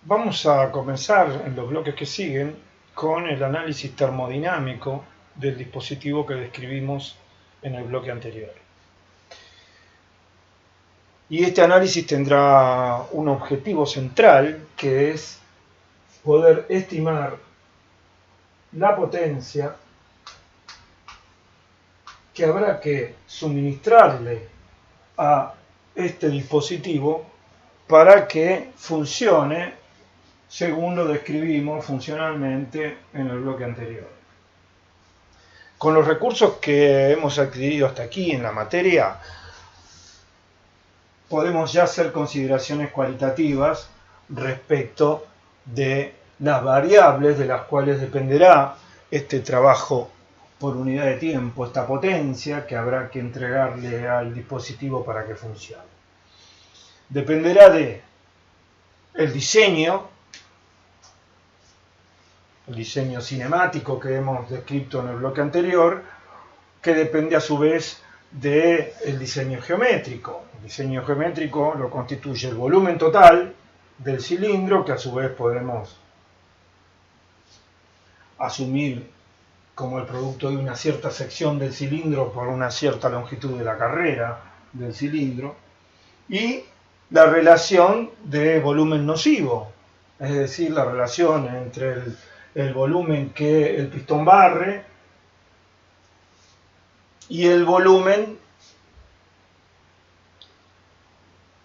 Vamos a comenzar en los bloques que siguen con el análisis termodinámico del dispositivo que describimos en el bloque anterior. Y este análisis tendrá un objetivo central, que es poder estimar la potencia que habrá que suministrarle a este dispositivo para que funcione según lo describimos funcionalmente en el bloque anterior. Con los recursos que hemos adquirido hasta aquí en la materia, podemos ya hacer consideraciones cualitativas respecto de las variables de las cuales dependerá este trabajo por unidad de tiempo, esta potencia que habrá que entregarle al dispositivo para que funcione. Dependerá de el diseño cinemático que hemos descrito en el bloque anterior, que depende a su vez del diseño geométrico. El diseño geométrico lo constituye el volumen total del cilindro, que a su vez podemos asumir como el producto de una cierta sección del cilindro por una cierta longitud de la carrera del cilindro, y la relación de volumen nocivo, es decir, la relación entre el volumen que el pistón barre y el volumen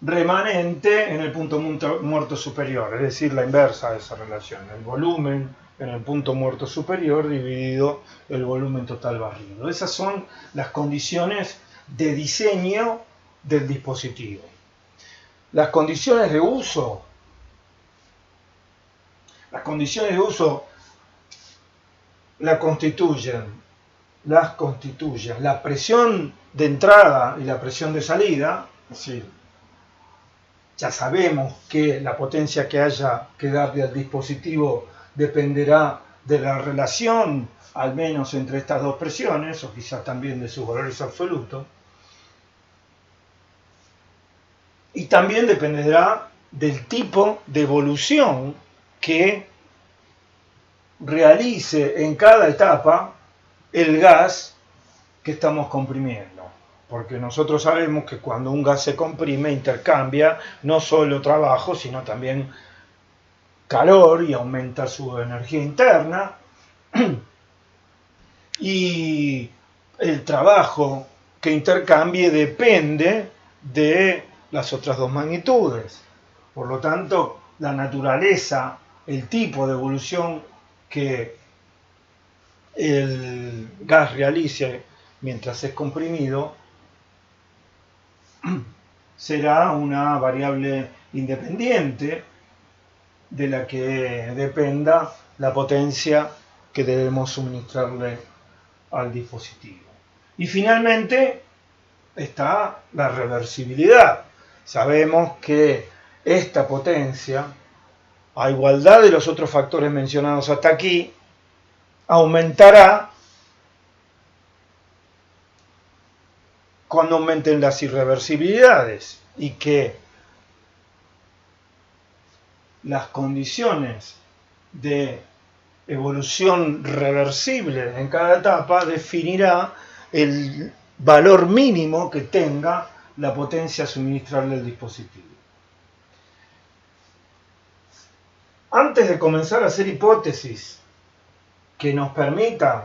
remanente en el punto muerto superior, es decir, la inversa de esa relación, el volumen en el punto muerto superior dividido el volumen total barrido. Esas son las condiciones de diseño del dispositivo. Las condiciones de uso las constituyen la presión de entrada y la presión de salida, es decir, ya sabemos que la potencia que haya que darle al dispositivo dependerá de la relación, al menos entre estas dos presiones, o quizás también de sus valores absolutos, y también dependerá del tipo de evolución que realice en cada etapa el gas que estamos comprimiendo. Porque nosotros sabemos que cuando un gas se comprime intercambia no solo trabajo, sino también calor y aumenta su energía interna. Y el trabajo que intercambie depende de las otras dos magnitudes. Por lo tanto, la naturaleza, el tipo de evolución que el gas realice mientras es comprimido será una variable independiente de la que dependa la potencia que debemos suministrarle al dispositivo. Y finalmente está la reversibilidad. Sabemos que esta potencia, a igualdad de los otros factores mencionados hasta aquí, aumentará cuando aumenten las irreversibilidades, y que las condiciones de evolución reversible en cada etapa definirá el valor mínimo que tenga la potencia a suministrarle al dispositivo. Antes de comenzar a hacer hipótesis que nos permitan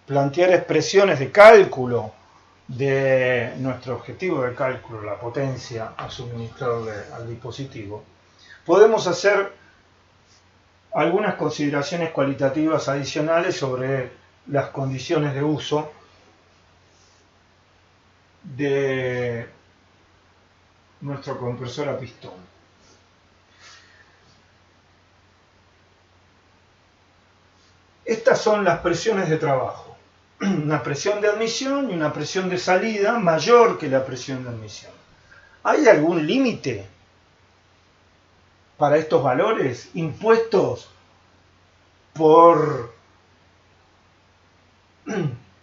plantear expresiones de cálculo de nuestro objetivo de cálculo, la potencia a suministrarle al dispositivo, podemos hacer algunas consideraciones cualitativas adicionales sobre las condiciones de uso de nuestro compresor a pistón. Estas son las presiones de trabajo. Una presión de admisión y una presión de salida mayor que la presión de admisión. ¿Hay algún límite para estos valores impuestos por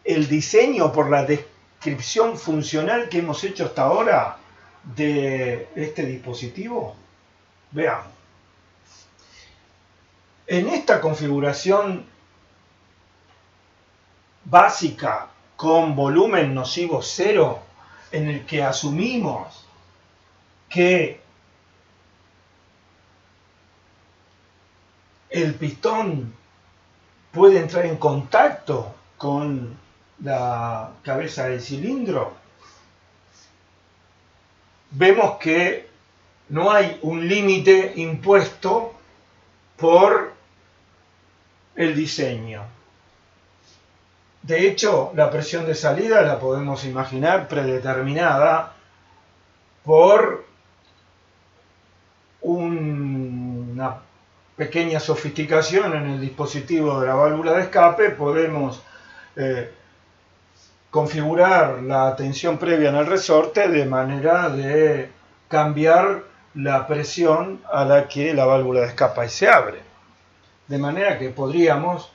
el diseño, por la descripción funcional que hemos hecho hasta ahora de este dispositivo? Veamos. En esta configuración básica con volumen nocivo cero, en el que asumimos que el pistón puede entrar en contacto con la cabeza del cilindro, vemos que no hay un límite impuesto por el diseño. De hecho, la presión de salida la podemos imaginar predeterminada por una pequeña sofisticación en el dispositivo de la válvula de escape. Podemos configurar la tensión previa en el resorte de manera de cambiar la presión a la que la válvula de escape se abre. De manera que podríamos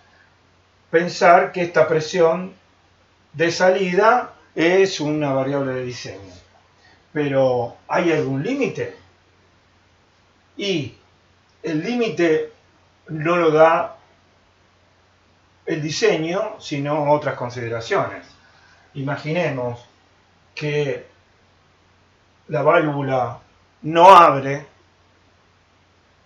pensar que esta presión de salida es una variable de diseño. Pero ¿hay algún límite? Y el límite no lo da el diseño, sino otras consideraciones. Imaginemos que la válvula no abre,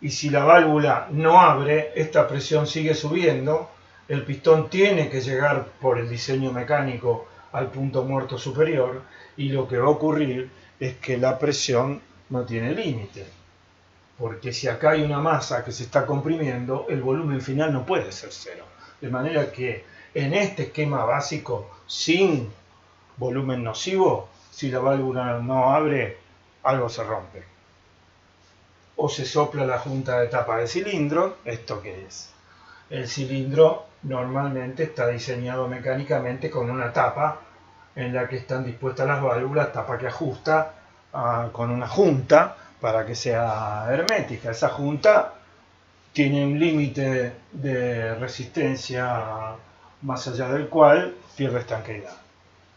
y si la válvula no abre, esta presión sigue subiendo, el pistón tiene que llegar por el diseño mecánico al punto muerto superior, y lo que va a ocurrir es que la presión no tiene límite. Porque si acá hay una masa que se está comprimiendo, el volumen final no puede ser cero. De manera que en este esquema básico, sin volumen nocivo, si la válvula no abre, algo se rompe. O se sopla la junta de tapa del cilindro. ¿Esto qué es? El cilindro normalmente está diseñado mecánicamente con una tapa en la que están dispuestas las válvulas, tapa que ajusta con una junta para que sea hermética. Esa junta tiene un límite de resistencia más allá del cual pierde estanqueidad.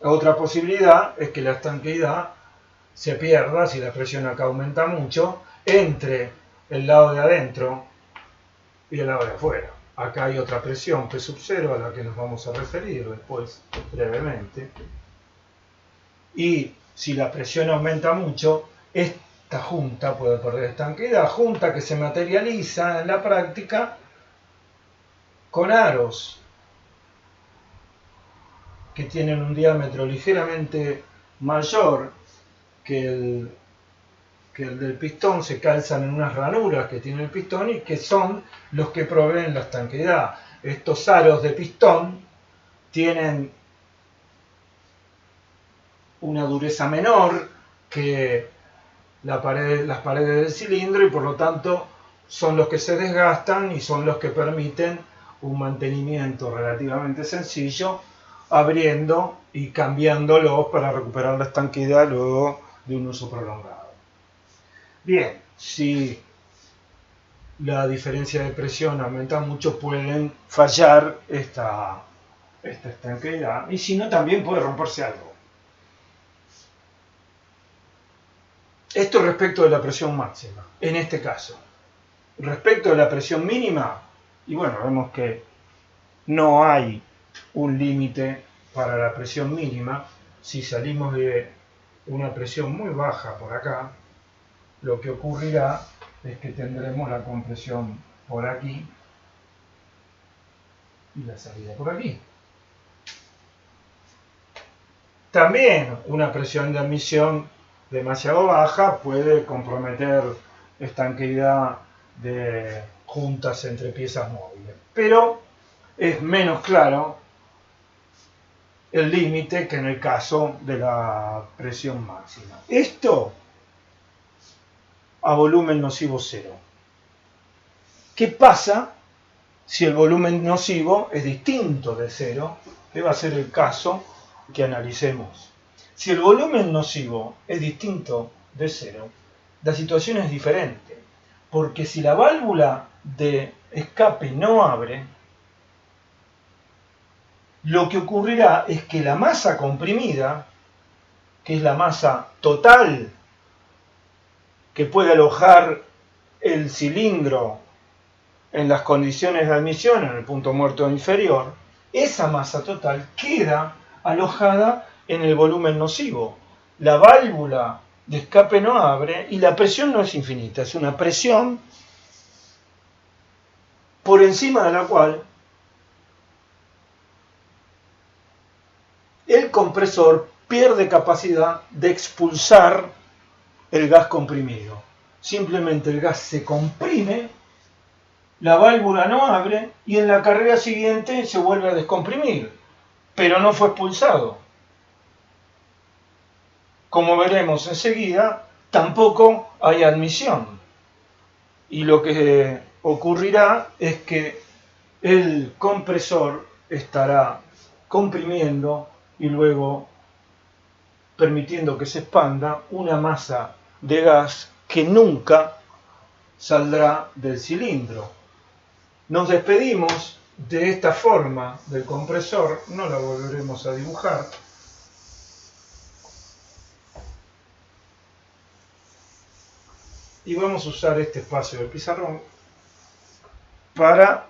Otra posibilidad es que la estanqueidad se pierda si la presión acá aumenta mucho entre el lado de adentro y el lado de afuera. Acá hay otra presión, P sub 0, a la que nos vamos a referir después brevemente. Y si la presión aumenta mucho, esta junta puede perder estanqueidad, junta que se materializa en la práctica con aros que tienen un diámetro ligeramente mayor que el del pistón, se calzan en unas ranuras que tiene el pistón y que son los que proveen la estanqueidad. Estos aros de pistón tienen una dureza menor que las paredes del cilindro y por lo tanto son los que se desgastan y son los que permiten un mantenimiento relativamente sencillo, abriendo y cambiándolos para recuperar la estanqueidad luego de un uso prolongado. Bien, si la diferencia de presión aumenta mucho, pueden fallar esta estanqueidad, y si no, también puede romperse algo. Esto respecto de la presión máxima, en este caso. Respecto de la presión mínima, y bueno, vemos que no hay un límite para la presión mínima. Si salimos de una presión muy baja por acá, lo que ocurrirá es que tendremos la compresión por aquí y la salida por aquí. También una presión de admisión demasiado baja puede comprometer estanqueidad de juntas entre piezas móviles, pero es menos claro el límite que en el caso de la presión máxima. Esto a volumen nocivo cero. ¿Qué pasa si el volumen nocivo es distinto de cero? Que va a ser el caso que analicemos. Si el volumen nocivo es distinto de cero, la situación es diferente, porque si la válvula de escape no abre, lo que ocurrirá es que la masa comprimida, que es la masa total que puede alojar el cilindro en las condiciones de admisión, en el punto muerto inferior, esa masa total queda alojada en el volumen nocivo. La válvula de escape no abre y la presión no es infinita, es una presión por encima de la cual el compresor pierde capacidad de expulsar el gas comprimido. Simplemente el gas se comprime, la válvula no abre y en la carrera siguiente se vuelve a descomprimir, pero no fue expulsado. Como veremos enseguida, tampoco hay admisión. Y lo que ocurrirá es que el compresor estará comprimiendo y luego permitiendo que se expanda una masa de gas que nunca saldrá del cilindro. Nos despedimos de esta forma del compresor, no la volveremos a dibujar. Y vamos a usar este espacio del pizarrón para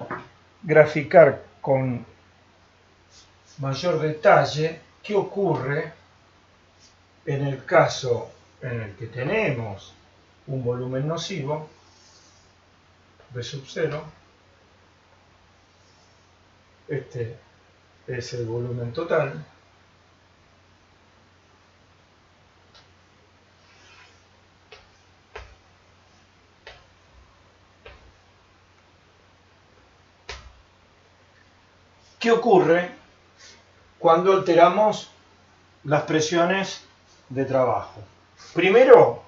graficar con mayor detalle qué ocurre en el caso en el que tenemos un volumen nocivo V sub 0. Este es el volumen total. ¿Qué ocurre cuando alteramos las presiones de trabajo? Primero,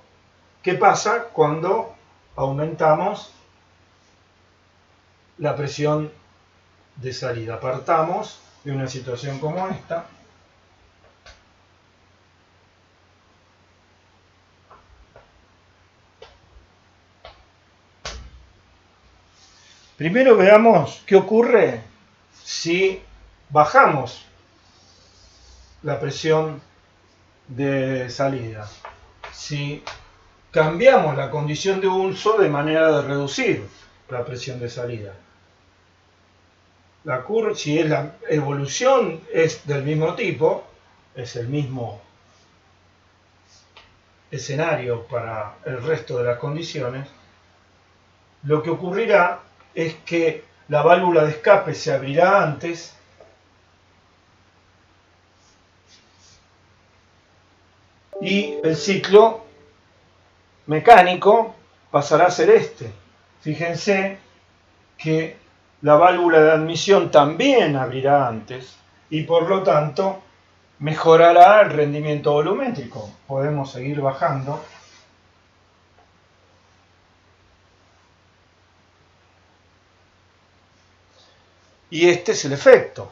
¿qué pasa cuando aumentamos la presión de salida? Partamos de una situación como esta. Primero veamos qué ocurre si bajamos la presión de salida. Si cambiamos la condición de uso de manera de reducir la presión de salida. La curva, si la evolución es del mismo tipo, es el mismo escenario para el resto de las condiciones, lo que ocurrirá es que la válvula de escape se abrirá antes y el ciclo mecánico pasará a ser este. Fíjense que la válvula de admisión también abrirá antes y por lo tanto mejorará el rendimiento volumétrico. Podemos seguir bajando. Y este es el efecto.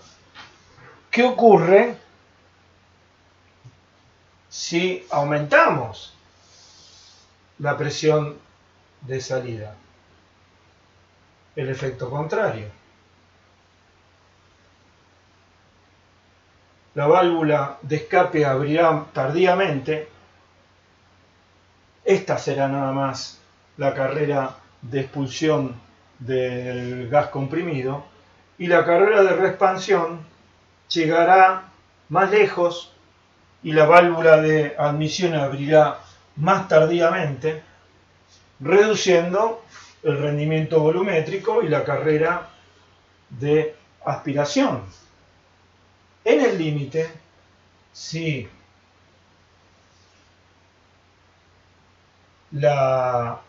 ¿Qué ocurre si aumentamos la presión de salida? El efecto contrario. La válvula de escape abrirá tardíamente. Esta será nada más la carrera de expulsión del gas comprimido y la carrera de reexpansión llegará más lejos y la válvula de admisión abrirá más tardíamente, reduciendo el rendimiento volumétrico y la carrera de aspiración. En el límite, si la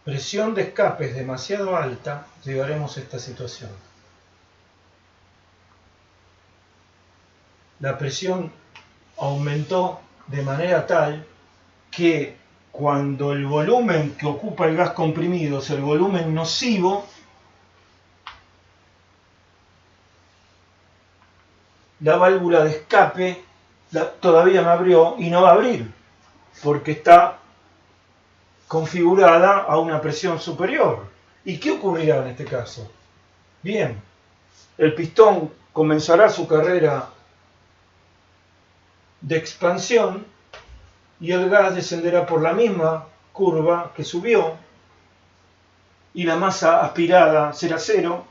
presión de escape es demasiado alta, llegaremos a esta situación. La presión aumentó de manera tal que cuando el volumen que ocupa el gas comprimido es el volumen nocivo, la válvula de escape todavía no abrió y no va a abrir, porque está configurada a una presión superior. ¿Y qué ocurrirá en este caso? Bien, el pistón comenzará su carrera de expansión y el gas descenderá por la misma curva que subió y la masa aspirada será cero,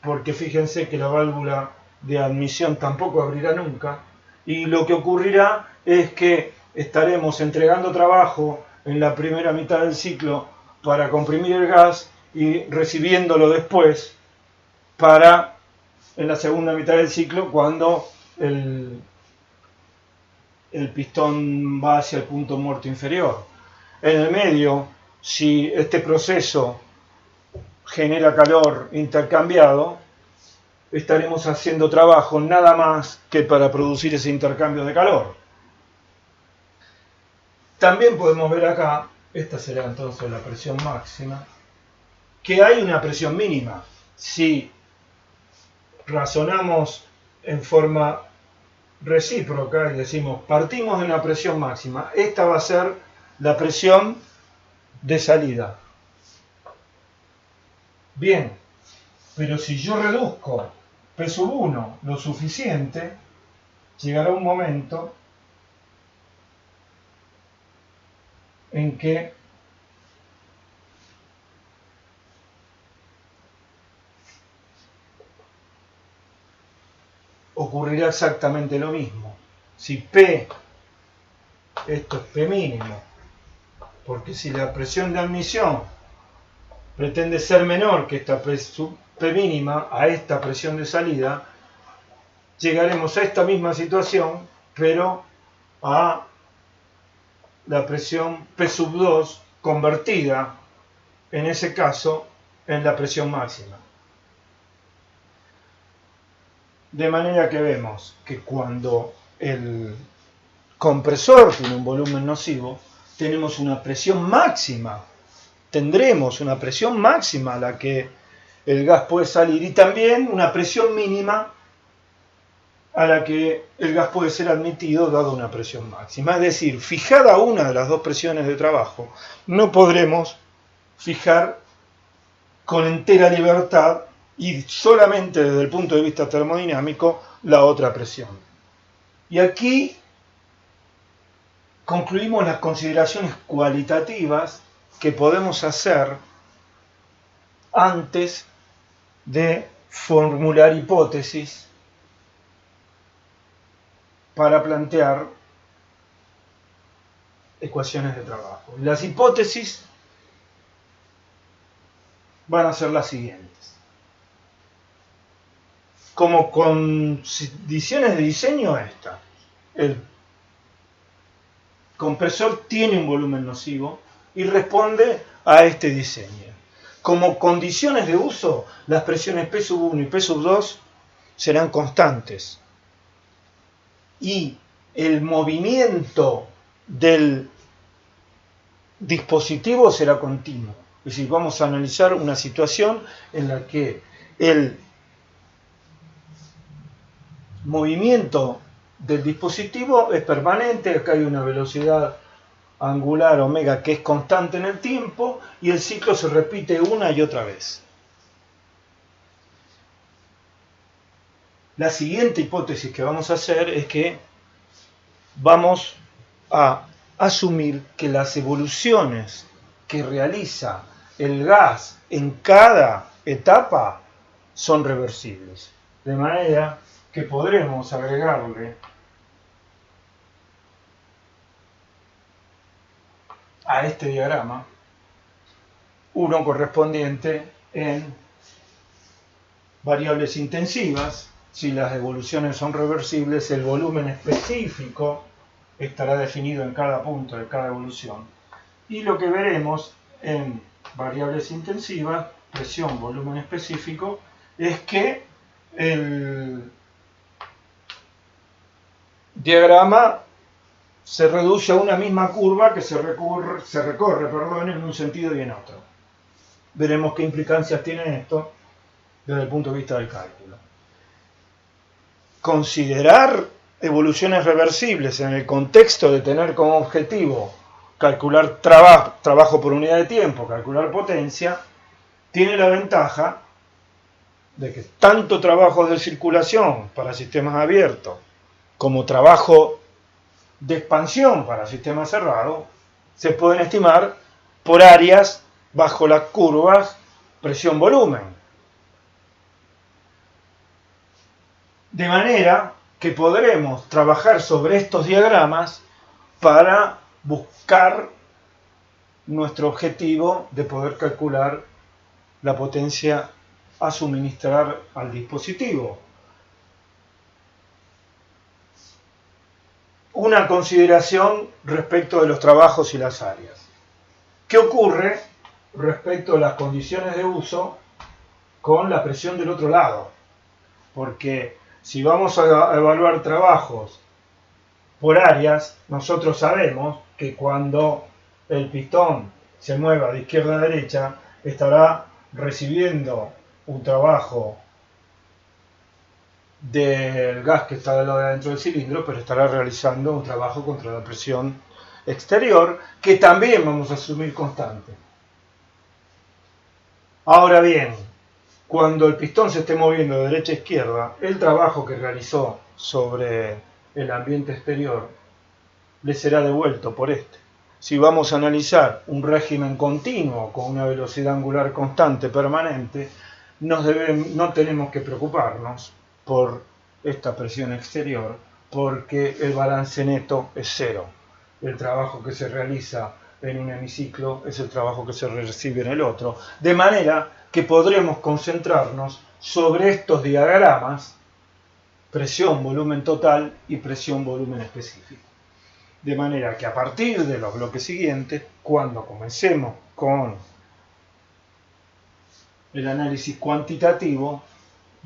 porque fíjense que la válvula de admisión tampoco abrirá nunca, y lo que ocurrirá es que estaremos entregando trabajo en la primera mitad del ciclo para comprimir el gas y recibiéndolo después para en la segunda mitad del ciclo cuando el pistón va hacia el punto muerto inferior. En el medio, si este proceso genera calor intercambiado, estaremos haciendo trabajo nada más que para producir ese intercambio de calor. También podemos ver acá, esta será entonces la presión máxima, que hay una presión mínima. Si razonamos en forma recíproca y decimos partimos de una presión máxima, esta va a ser la presión de salida. Bien, pero si yo reduzco P1 lo suficiente, llegará un momento en que ocurrirá exactamente lo mismo. Si P, esto es P mínimo, porque si la presión de admisión pretende ser menor que esta P mínima a esta presión de salida, llegaremos a esta misma situación, pero a la presión P2 convertida, en ese caso, en la presión máxima. De manera que vemos que cuando el compresor tiene un volumen nocivo, tenemos una presión máxima. Tendremos una presión máxima a la que el gas puede salir y también una presión mínima a la que el gas puede ser admitido dado una presión máxima. Es decir, fijada una de las dos presiones de trabajo, no podremos fijar con entera libertad y solamente desde el punto de vista termodinámico la otra presión. Y aquí concluimos las consideraciones cualitativas que podemos hacer antes de formular hipótesis para plantear ecuaciones de trabajo. Las hipótesis van a ser las siguientes. Como condiciones de diseño esta, el compresor tiene un volumen nocivo y responde a este diseño. Como condiciones de uso, las presiones P1 y P2 serán constantes y el movimiento del dispositivo será continuo. Es decir, vamos a analizar una situación en la que el movimiento del dispositivo es permanente, acá hay una velocidad angular omega que es constante en el tiempo y el ciclo se repite una y otra vez. La siguiente hipótesis que vamos a hacer es que vamos a asumir que las evoluciones que realiza el gas en cada etapa son reversibles, de manera que podremos agregarle a este diagrama uno correspondiente en variables intensivas. Si las evoluciones son reversibles, el volumen específico estará definido en cada punto de cada evolución. Y lo que veremos en variables intensivas, presión, volumen específico, es que el diagrama se reduce a una misma curva que se recorre en un sentido y en otro. Veremos qué implicancias tiene esto desde el punto de vista del cálculo. Considerar evoluciones reversibles en el contexto de tener como objetivo calcular trabajo por unidad de tiempo, calcular potencia, tiene la ventaja de que tanto trabajos de circulación para sistemas abiertos como trabajo de expansión para sistemas cerrados se pueden estimar por áreas bajo las curvas presión-volumen. De manera que podremos trabajar sobre estos diagramas para buscar nuestro objetivo de poder calcular la potencia a suministrar al dispositivo. Una consideración respecto de los trabajos y las áreas. ¿Qué ocurre respecto a las condiciones de uso con la presión del otro lado? Porque si vamos a evaluar trabajos por áreas, nosotros sabemos que cuando el pistón se mueva de izquierda a derecha, estará recibiendo un trabajo del gas que está dentro del cilindro, pero estará realizando un trabajo contra la presión exterior, que también vamos a asumir constante. Ahora bien, cuando el pistón se esté moviendo de derecha a izquierda, el trabajo que realizó sobre el ambiente exterior le será devuelto por este. Si vamos a analizar un régimen continuo con una velocidad angular constante permanente, no tenemos que preocuparnos por esta presión exterior, porque el balance neto es cero. El trabajo que se realiza en un hemiciclo es el trabajo que se recibe en el otro, de manera que podremos concentrarnos sobre estos diagramas, presión, volumen total y presión, volumen específico. De manera que a partir de los bloques siguientes, cuando comencemos con el análisis cuantitativo,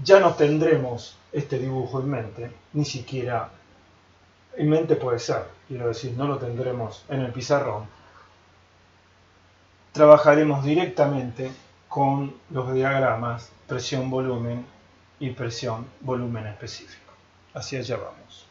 ya no tendremos este dibujo en mente, ni siquiera en mente puede ser, quiero decir, no lo tendremos en el pizarrón. Trabajaremos directamente con los diagramas presión-volumen y presión-volumen específico. Hacia allá vamos.